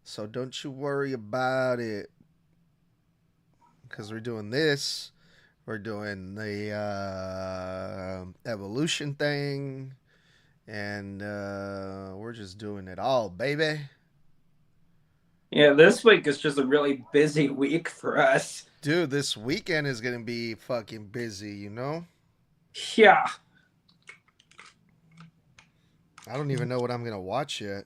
So don't you worry about it. Because we're doing this. We're doing the evolution thing. And we're just doing it all, baby. Yeah, this week is just a really busy week for us. Dude, this weekend is going to be fucking busy, you know? Yeah. I don't even know what I'm going to watch yet.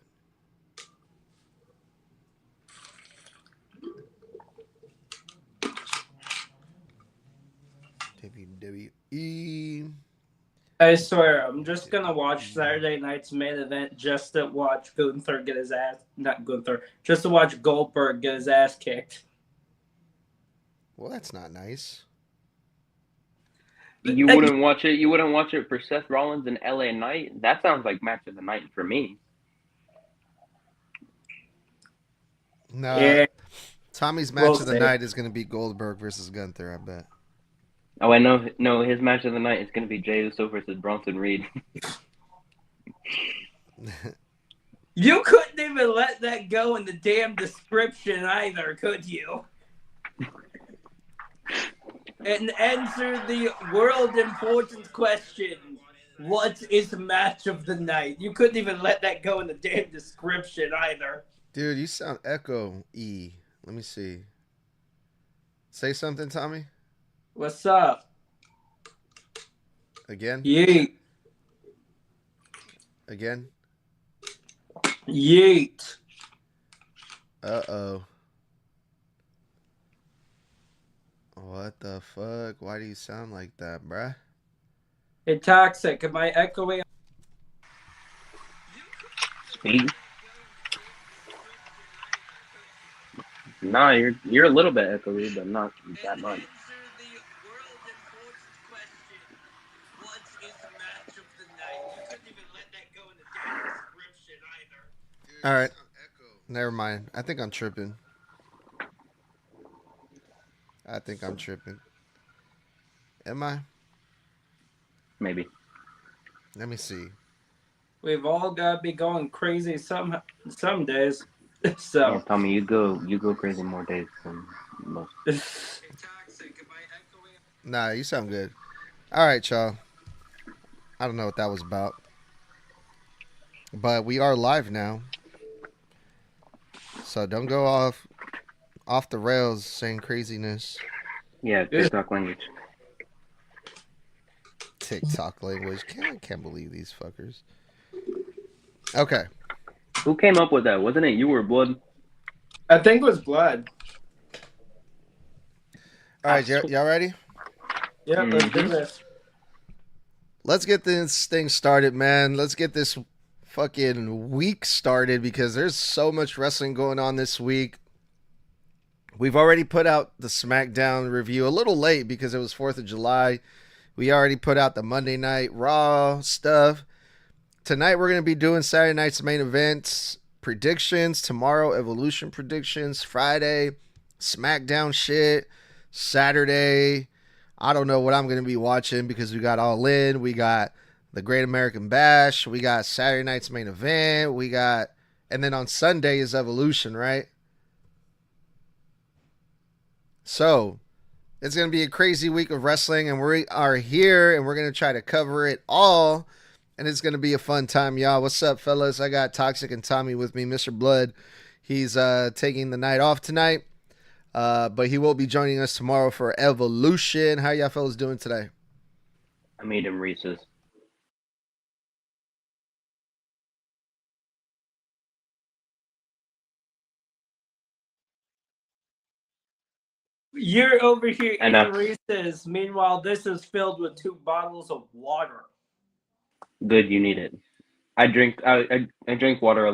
WWE. I swear, I'm just gonna watch Saturday night's main event just to watch Gunther get his ass, not Gunther, just to watch Goldberg get his ass kicked. Well, that's not nice. You wouldn't watch it. You wouldn't watch it for Seth Rollins and LA Knight. That sounds like match of the night for me. No, Yeah, Tommy's match we'll of the see. night is going to be Goldberg versus Gunther, I bet. Oh, I know. No, his match of the night is going to be Jey Uso versus Bronson Reed. You couldn't even let that go in the damn description either, could you? And answer the world important question. What is match of the night? You couldn't even let that go in the damn description either. Dude, you sound echo E. Let me see. Say something, Tommy. What's up? Again? Yeet. Again? Yeet. Uh-oh. What the fuck? Why do you sound like that, bruh? Hey, Toxic, am I echoing? Speed. Nah, you're a little bit echoey, but not that much. All right. Never mind. I think I'm tripping. Am I? Maybe. Let me see. We've all got to be going crazy some days. Yeah, So. Tommy, you go crazy more days than most. Nah, you sound good. All right, y'all. I don't know what that was about. But we are live now. So don't go off the rails saying craziness. Yeah, TikTok language. TikTok language. I can't believe these fuckers. Okay. Who came up with that? Wasn't it you or Blood? I think it was Blood. All right, y'all ready? Yeah, let's do this. Let's get this thing started, man. Let's get this fucking week started because there's so much wrestling going on this week. We've already put out the SmackDown review a little late because it was 4th of July. We already put out the Monday Night Raw stuff. Tonight we're going to be doing Saturday night's main events, predictions. Tomorrow, Evolution predictions. Friday, SmackDown shit. Saturday, I don't know what I'm going to be watching because we got All In. We got the Great American Bash. We got Saturday night's main event. And then on Sunday is Evolution, right? So, it's going to be a crazy week of wrestling, and we are here, and we're going to try to cover it all, and it's going to be a fun time, y'all. What's up, fellas? I got Toxic and Tommy with me. Mr. Blood, he's taking the night off tonight, but he will be joining us tomorrow for Evolution. How y'all fellas doing today? I'm eating Reese's. You're over here I eating know. Reese's. Meanwhile, this is filled with 2 bottles of water. Good, you need it. I drink water a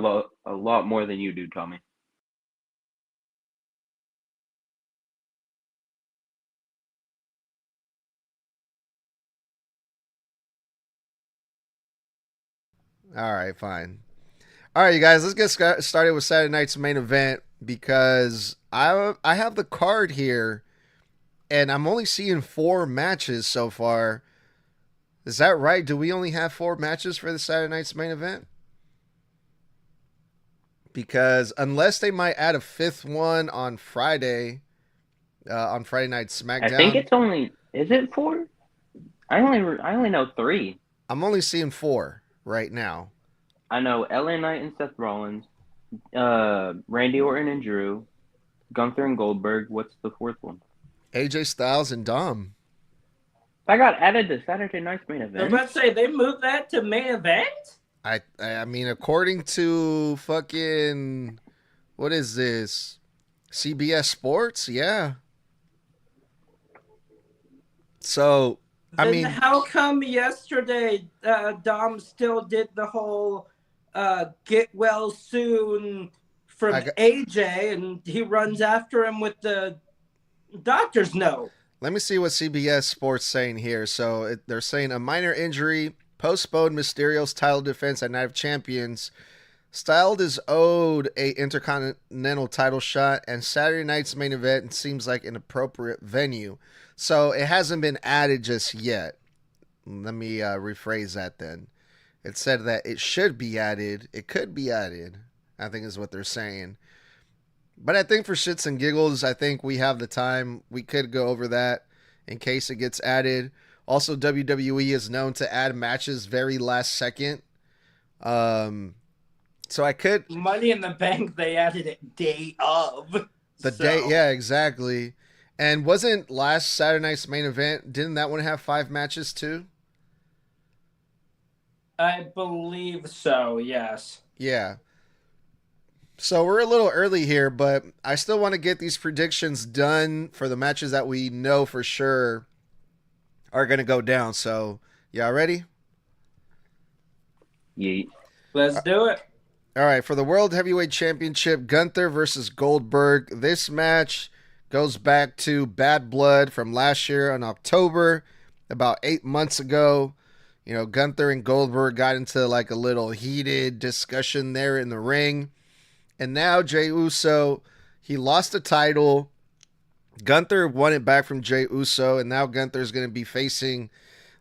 lot more than you do, Tommy. All right, fine. All right, you guys, let's get started with Saturday night's main event because I have the card here, and I'm only seeing 4 matches so far. Is that right? Do we only have 4 matches for the Saturday night's main event? because unless they might add a fifth one on Friday Night I think SmackDown, it's only. Is it 4? I only know 3. I'm only seeing 4 right now. I know LA Knight and Seth Rollins, Randy Orton and Drew, Gunther and Goldberg. What's the fourth one? AJ Styles and Dom. That got added to Saturday Night's main I was event. about to say, they moved that to main event? I mean, according to fucking what is this? CBS Sports, yeah. So, I Then mean, how come yesterday Dom still did the whole get well soon from I got, AJ and he runs after him with the doctor's note? let me see what CBS Sports saying here. So they're saying a minor injury postponed Mysterio's title defense at Night of Champions. Styles is owed a Intercontinental title shot, and Saturday night's main event seems like an appropriate venue. So it hasn't been added just yet. Let me rephrase that then. It said that it should be added. It could be added, I think is what they're saying. But I think for shits and giggles, I think we have the time. We could go over that in case it gets added. Also, WWE is known to add matches very last second. So I could Money in the Bank, they added it day of. day, yeah, exactly. And wasn't last Saturday night's main event? Didn't that one have 5 matches too? I believe so, yes. Yeah. So we're a little early here, but I still want to get these predictions done for the matches that we know for sure are going to go down. So, y'all ready? Yeet. Let's do it. All right, for the World Heavyweight Championship, Gunther versus Goldberg. This match goes back to Bad Blood from last year in October, about 8 months ago. You know, Gunther and Goldberg got into like a little heated discussion there in the ring. And now Jey Uso, he lost the title. Gunther won it back from Jey Uso, and now Gunther's going to be facing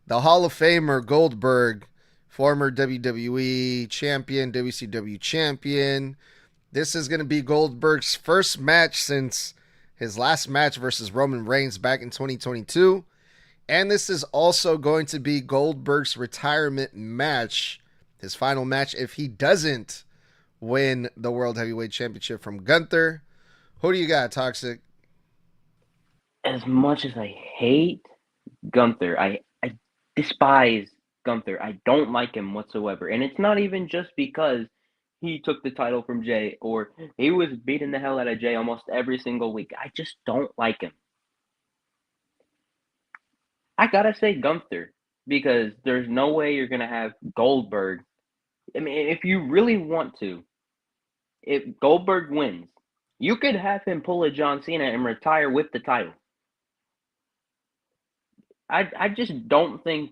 the Hall of Famer Goldberg, former WWE champion, WCW champion. This is going to be Goldberg's first match since his last match versus Roman Reigns back in 2022. And this is also going to be Goldberg's retirement match, his final match if he doesn't win the World Heavyweight Championship from Gunther. Who do you got, Toxic? As much as I hate Gunther, I despise Gunther. I don't like him whatsoever. And it's not even just because he took the title from Jay or he was beating the hell out of Jay almost every single week. I just don't like him. I gotta say Gunther because there's no way you're gonna have Goldberg. I mean, if you really want to, if Goldberg wins, you could have him pull a John Cena and retire with the title. I just don't think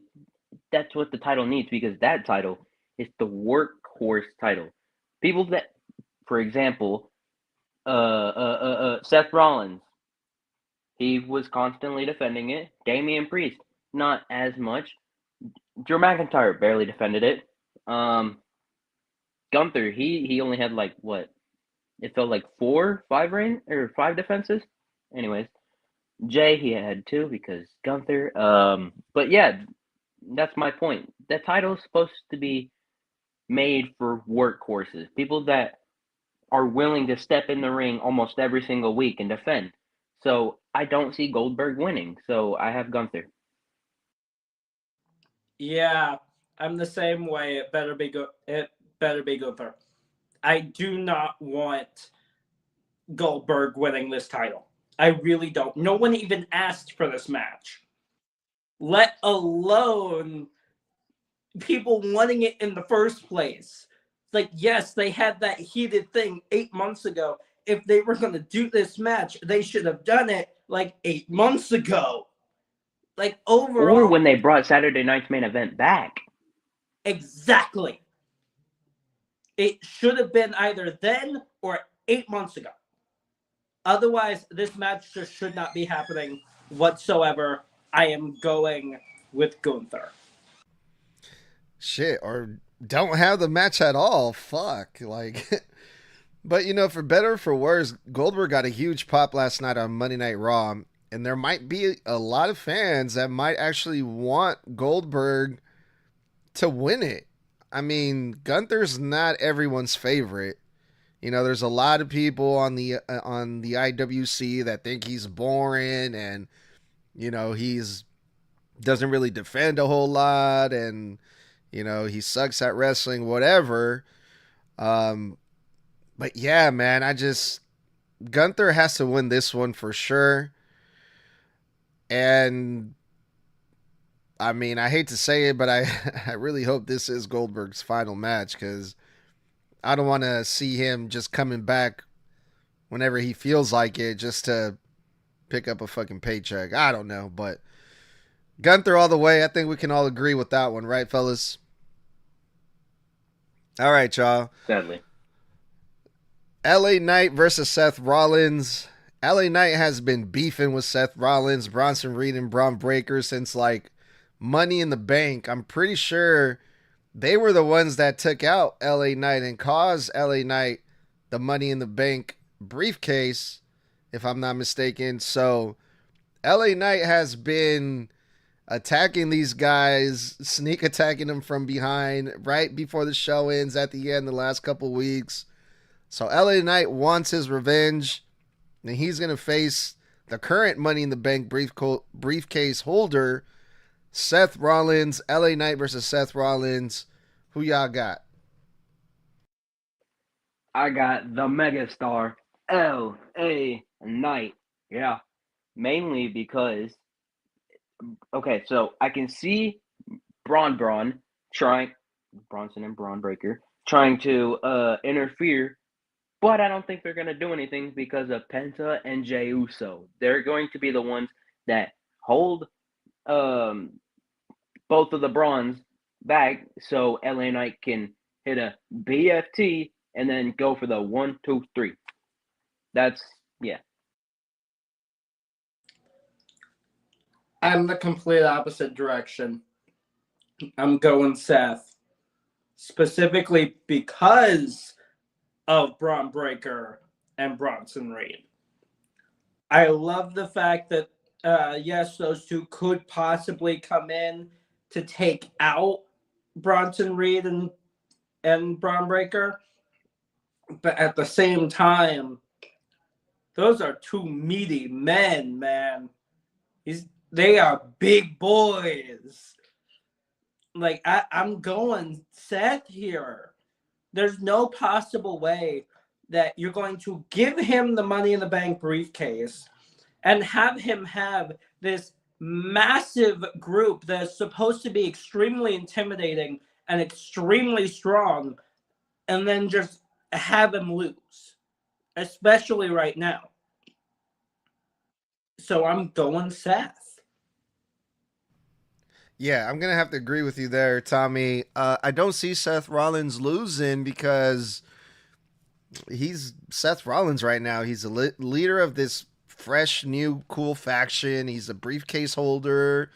that's what the title needs because that title is the workhorse title. People that, for example, Seth Rollins, he was constantly defending it. Damian Priest, not as much. Drew McIntyre barely defended it. Gunther, he only had like what? It felt like 5 defenses. Anyways, Jay he had 2 because Gunther. But yeah, that's my point. The title is supposed to be made for workhorses, people that are willing to step in the ring almost every single week and defend. So I don't see Goldberg winning. So I have Gunther. Yeah, I'm the same way. It better be Gunther. I do not want Goldberg winning this title. I really don't. No one even asked for this match, let alone people wanting it in the first place. Like, yes, they had that heated thing 8 months ago. If they were going to do this match, they should have done it like 8 months ago. Like, overall. Or when they brought Saturday Night's main event back. Exactly. It should have been either then or 8 months ago. Otherwise, this match just should not be happening whatsoever. I am going with Gunther. Shit, or don't have the match at all. Fuck. Like, But for better or for worse, Goldberg got a huge pop last night on Monday Night Raw, and there might be a lot of fans that might actually want Goldberg to win it. I mean, Gunther's not everyone's favorite. There's a lot of people on the IWC that think he's boring, and he's doesn't really defend a whole lot, and he sucks at wrestling, whatever. Um, but yeah, man, Gunther has to win this one for sure. And I mean, I hate to say it, but I I really hope this is Goldberg's final match, because I don't want to see him just coming back whenever he feels like it just to pick up a fucking paycheck. I don't know, but Gunther all the way. I think we can all agree with that one, right, fellas? All right, y'all. Sadly. LA Knight versus Seth Rollins. LA Knight has been beefing with Seth Rollins, Bronson Reed, and Braun Breaker since like Money in the Bank. I'm pretty sure they were the ones that took out LA Knight and caused LA Knight the Money in the Bank briefcase, if I'm not mistaken. So LA Knight has been attacking these guys, sneak attacking them from behind right before the show ends at the end the last couple weeks. So LA Knight wants his revenge, and he's going to face the current Money in the Bank briefcase holder, Seth Rollins. LA Knight versus Seth Rollins. Who y'all got? I got the megastar, LA Knight. Yeah. Mainly because, okay, so I can see Bronson and Braun Breaker trying to interfere, but I don't think they're going to do anything because of Penta and Jey Uso. They're going to be the ones that hold both of the Brauns back so LA Knight can hit a BFT and then go for the 1, 2, 3. That's, yeah. I'm the complete opposite direction. I'm going Seth. Specifically because of Braun Breaker and Bronson Reed. I love the fact that, yes, those two could possibly come in to take out Bronson Reed and Braun Breaker. But at the same time, those are two meaty men, man. They are big boys. Like, I'm going Seth here. There's no possible way that you're going to give him the Money in the Bank briefcase and have him have this massive group that's supposed to be extremely intimidating and extremely strong, and then just have him lose, especially right now. So I'm going Seth. Yeah, I'm going to have to agree with you there, Tommy. I don't see Seth Rollins losing because he's Seth Rollins right now. He's a leader of this fresh, new, cool faction. He's a briefcase holder.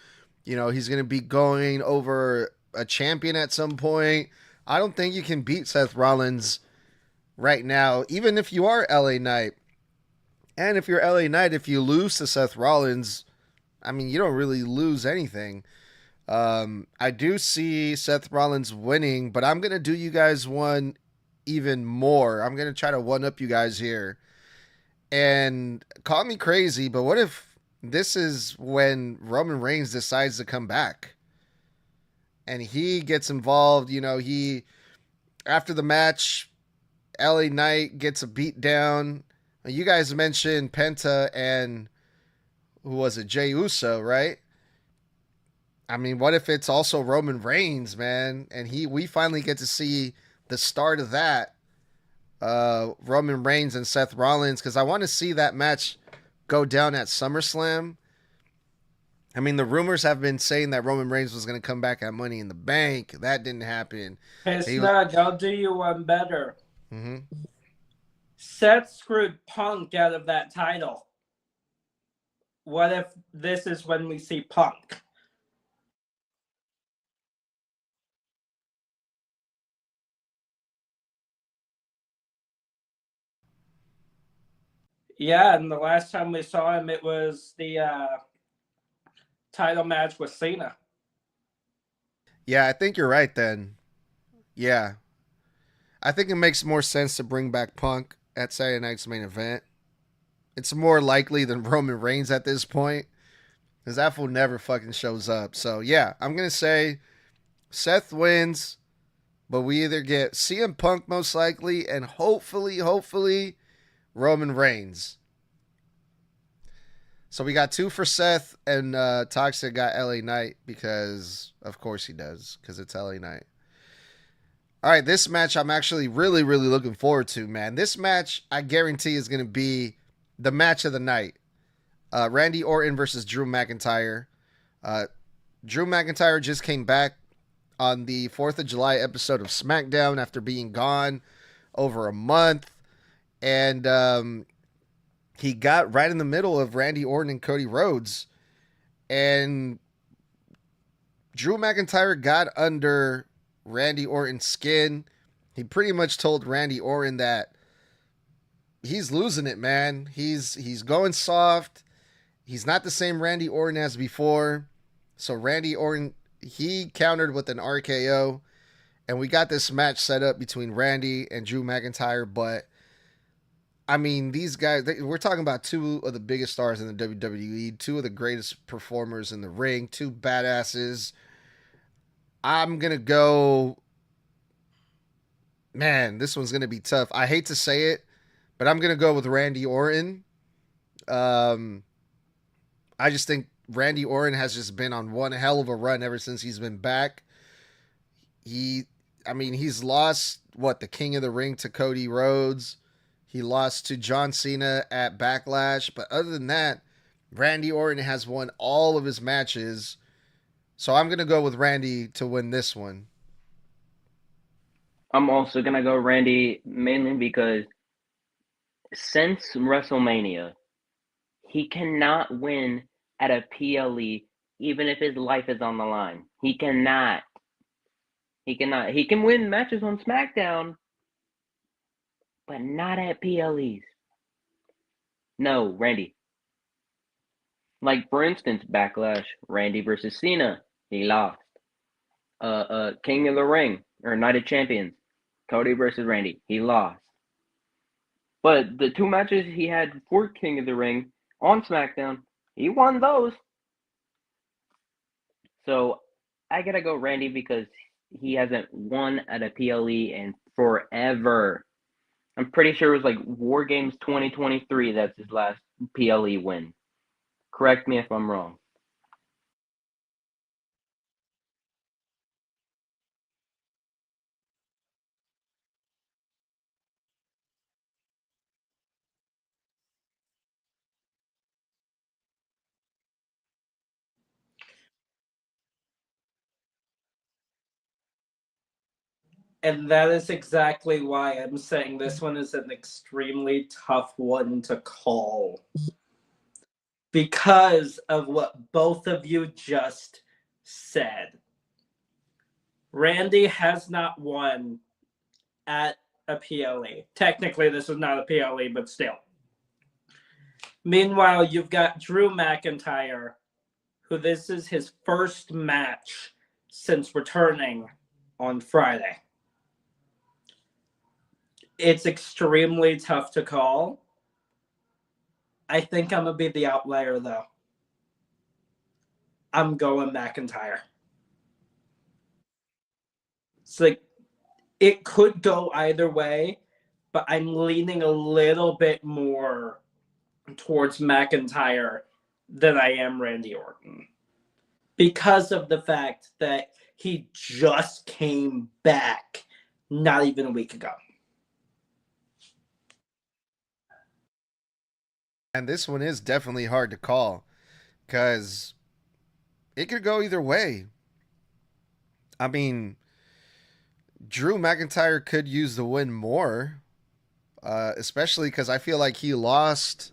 He's going to be going over a champion at some point. I don't think you can beat Seth Rollins right now, even if you are LA Knight. And if you're LA Knight, if you lose to Seth Rollins, I mean, you don't really lose anything. I do see Seth Rollins winning, but I'm going to do you guys one even more. I'm going to try to one-up you guys here. And call me crazy, but what if this is when Roman Reigns decides to come back? And he gets involved, after the match, LA Knight gets a beat down. You guys mentioned Penta and who was it? Jey Uso, right? I mean, what if it's also Roman Reigns, man? And we finally get to see the start of that. Roman Reigns and Seth Rollins, because I want to see that match go down at SummerSlam. I mean, the rumors have been saying that Roman Reigns was going to come back at Money in the Bank. That didn't happen. Hey, Snug, I'll do you one better. Mm-hmm. Seth screwed Punk out of that title. What if this is when we see Punk? Yeah, and the last time we saw him, it was the title match with Cena. Yeah, I think you're right then. Yeah. I think it makes more sense to bring back Punk at Saturday Night's main event. It's more likely than Roman Reigns at this point. Because that fool never fucking shows up. So, yeah, I'm going to say Seth wins, but we either get CM Punk most likely and hopefully, Roman Reigns. So we got 2 for Seth, and Toxic got LA Knight because, of course, he does, because it's LA Knight. All right, this match I'm actually really looking forward to, man. This match, I guarantee, is going to be the match of the night. Randy Orton versus Drew McIntyre. Drew McIntyre just came back on the 4th of July episode of SmackDown after being gone over a month. And he got right in the middle of Randy Orton and Cody Rhodes. And Drew McIntyre got under Randy Orton's skin. He pretty much told Randy Orton that he's losing it, man. He's going soft. He's not the same Randy Orton as before. So Randy Orton, he countered with an RKO. And we got this match set up between Randy and Drew McIntyre. But, I mean, these guys, we're talking about 2 of the biggest stars in the WWE, 2 of the greatest performers in the ring, 2 badasses. I'm going to go, man, this one's going to be tough. I hate to say it, but I'm going to go with Randy Orton. I just think Randy Orton has just been on one hell of a run ever since he's been back. He's lost, the King of the Ring to Cody Rhodes. He lost to John Cena at Backlash. But other than that, Randy Orton has won all of his matches. So I'm going to go with Randy to win this one. I'm also going to go Randy mainly because since WrestleMania, he cannot win at a PLE even if his life is on the line. He cannot. He can win matches on SmackDown, but not at PLEs. No, Randy. Like, for instance, Backlash, Randy versus Cena. He lost. King of the Ring, or Night of Champions, Cody versus Randy. He lost. But the 2 matches he had for King of the Ring on SmackDown, he won those. So I gotta go Randy because he hasn't won at a PLE in forever. I'm pretty sure it was like War Games 2023. That's his last PLE win. Correct me if I'm wrong. And that is exactly why I'm saying this one is an extremely tough one to call. Because of what both of you just said. Randy has not won at a PLE. Technically, this is not a PLE, but still. Meanwhile, you've got Drew McIntyre, who this is his first match since returning on Friday. It's extremely tough to call. I think I'm going to be the outlier, though. I'm going McIntyre. It's like, it could go either way, but I'm leaning a little bit more towards McIntyre than I am Randy Orton. Because of the fact that he just came back not even a week ago. And this one is definitely hard to call because it could go either way. I mean, Drew McIntyre could use the win more, especially because I feel like he lost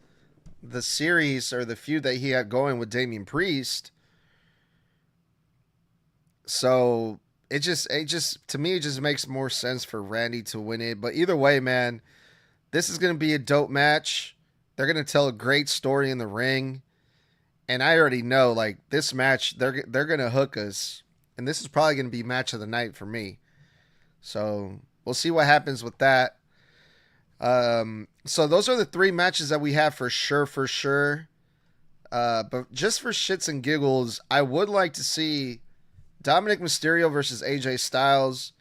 the series or the feud that he had going with Damian Priest. So it just to me it just makes more sense for Randy to win it. But either way, man, this is gonna be a dope match. They're gonna tell a great story in the ring, and I already know like this match they're gonna hook us, and this is probably gonna be match of the night for me. So we'll see what happens with that. So those are the three matches that we have for sure, for sure. But just for shits and giggles, I would like to see Dominic Mysterio versus AJ Styles.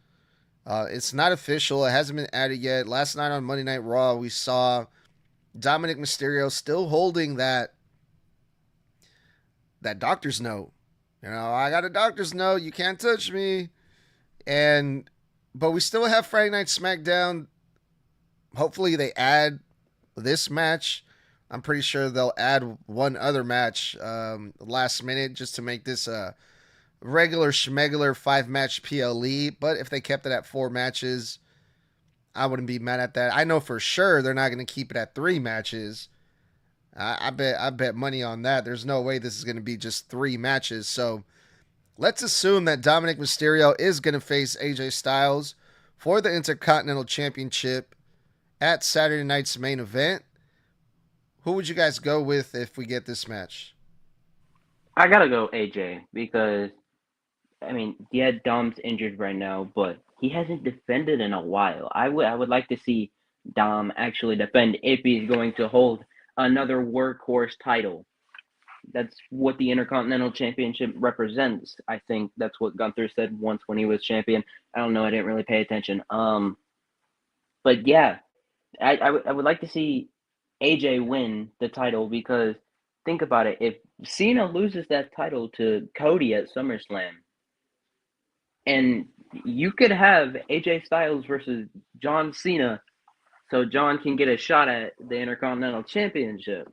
It's not official. It hasn't been added yet. Last night on Monday Night Raw, we saw Dominic Mysterio still holding that doctor's note. You know, I got a doctor's note. You can't touch me. But we still have Friday Night SmackDown. Hopefully they add this match. I'm pretty sure they'll add one other match last minute just to make this a regular schmegular 5-match PLE. But if they kept it at 4 matches, I wouldn't be mad at that. I know for sure they're not going to keep it at 3 matches. I bet money on that. There's no way this is going to be just 3 matches. So let's assume that Dominic Mysterio is going to face AJ Styles for the Intercontinental Championship at Saturday night's main event. Who would you guys go with if we get this match? I gotta go AJ because I mean, yeah, Dom's injured right now, but he hasn't defended in a while. I would like to see Dom actually defend if he's going to hold another workhorse title. That's what the Intercontinental Championship represents. I think that's what Gunther said once when he was champion. I don't know. I didn't really pay attention. But yeah, I would like to see AJ win the title because think about it. If Cena loses that title to Cody at SummerSlam, and you could have AJ Styles versus John Cena, so John can get a shot at the Intercontinental Championship.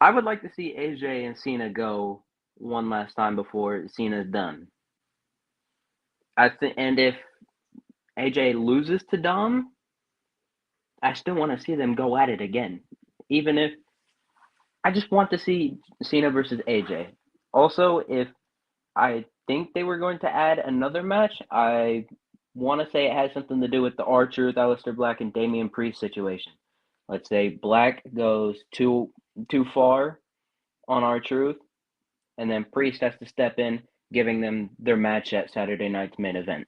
I would like to see AJ and Cena go one last time before Cena's done. I think, and if AJ loses to Dom, I still want to see them go at it again. Even if I just want to see Cena versus AJ. Also, if I think they were going to add another match, I want to say it has something to do with the R-Truth, Aleister Black, and Damian Priest situation. Let's say Black goes too far on R-Truth, and then Priest has to step in, giving them their match at Saturday night's main event.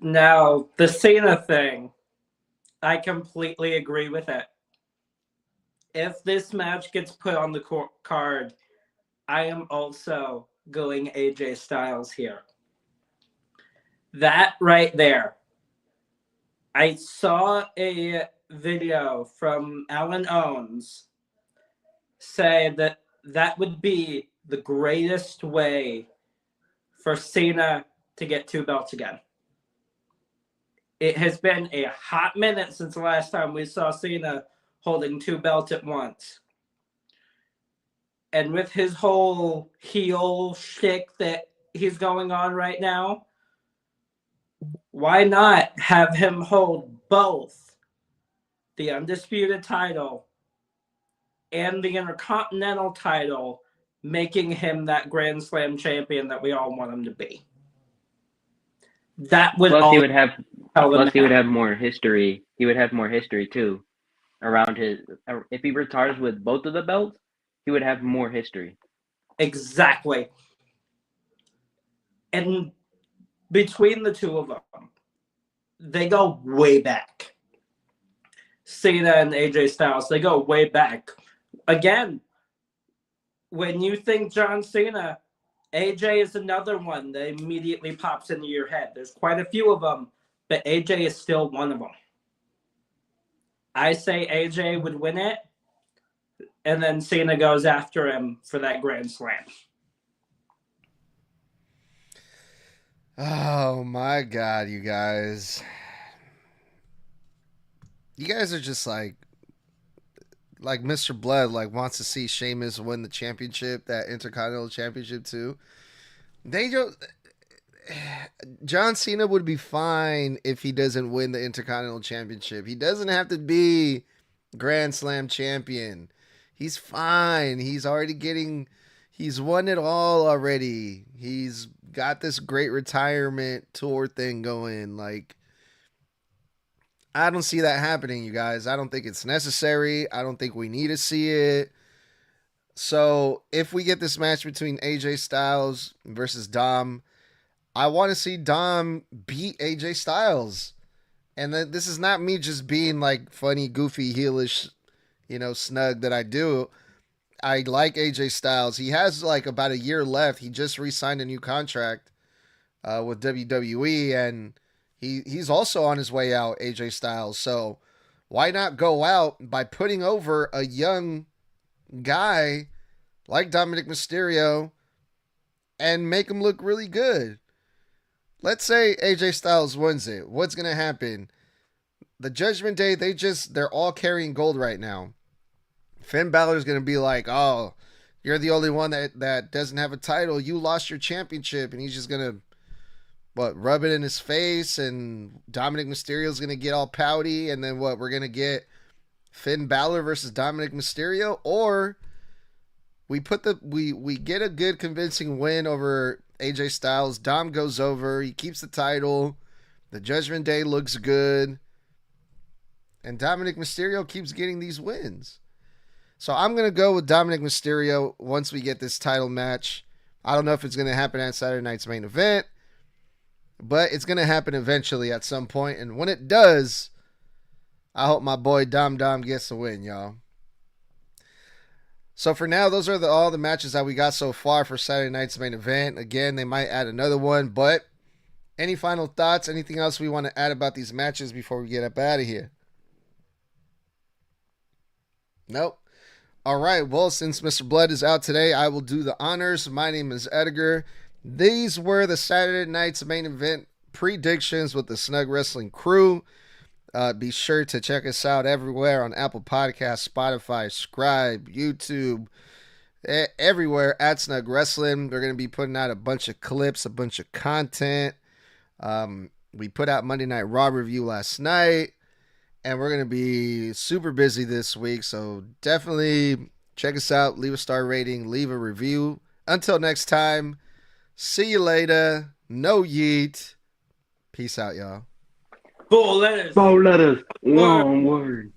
Now, the Cena thing, I completely agree with it. If this match gets put on the card, I am also going AJ Styles here. That right there. I saw a video from Alan Owens say that that would be the greatest way for Cena to get 2 belts again. It has been a hot minute since the last time we saw Cena holding 2 belts at once. And with his whole heel shtick that he's going on right now, why not have him hold both the Undisputed title and the Intercontinental title, making him that Grand Slam champion that we all want him to be? That would Plus, he would have more history. He would have more history too around his. If he retires with both of the belts, he would have more history. Exactly. And between the two of them, they go way back. Cena and AJ Styles, they go way back. Again, when you think John Cena, AJ is another one that immediately pops into your head. There's quite a few of them, but AJ is still one of them. I say AJ would win it, and then Cena goes after him for that Grand Slam. Oh my God, you guys. You guys are just like Mr. Blood wants to see Sheamus win the championship, that Intercontinental Championship too. They don't. John Cena would be fine if he doesn't win the Intercontinental Championship. He doesn't have to be Grand Slam champion. He's fine. He's won it all already. He's got this great retirement tour thing going. I don't see that happening, you guys. I don't think it's necessary. I don't think we need to see it. So if we get this match between AJ Styles versus Dom, I want to see Dom beat AJ Styles. And this is not me just being like funny, goofy, heelish, snug that I do. I like AJ Styles. He has like about a year left. He just re-signed a new contract with WWE, and he's also on his way out, AJ Styles. So why not go out by putting over a young guy like Dominic Mysterio and make him look really good? Let's say AJ Styles wins it. What's going to happen? The Judgment Day, they're all carrying gold right now. Finn Balor's going to be like, oh, you're the only one that doesn't have a title. You lost your championship. And he's just going to, rub it in his face. And Dominic Mysterio's going to get all pouty. And then we're going to get Finn Balor versus Dominic Mysterio? Or we get a good convincing win over AJ Styles. Dom goes over. He keeps the title. The Judgment Day looks good. And Dominic Mysterio keeps getting these wins. So I'm going to go with Dominic Mysterio once we get this title match. I don't know if it's going to happen at Saturday night's main event, but it's going to happen eventually at some point. And when it does, I hope my boy Dom gets the win, y'all. So for now, those are all the matches that we got so far for Saturday night's main event. Again, they might add another one, but any final thoughts? Anything else we want to add about these matches before we get up out of here? Nope. All right, well, since Mr. Blood is out today, I will do the honors. My name is Edgar. These were the Saturday night's main event predictions with the Snug Wrestling crew. Be sure to check us out everywhere on Apple Podcasts, Spotify, Scribe, YouTube, everywhere at Snug Wrestling. We're going to be putting out a bunch of clips, a bunch of content. We put out Monday Night Raw review last night. And we're going to be super busy this week. So definitely check us out. Leave a star rating. Leave a review. Until next time. See you later. No yeet. Peace out, y'all. 4 letters. 4 letters. One word.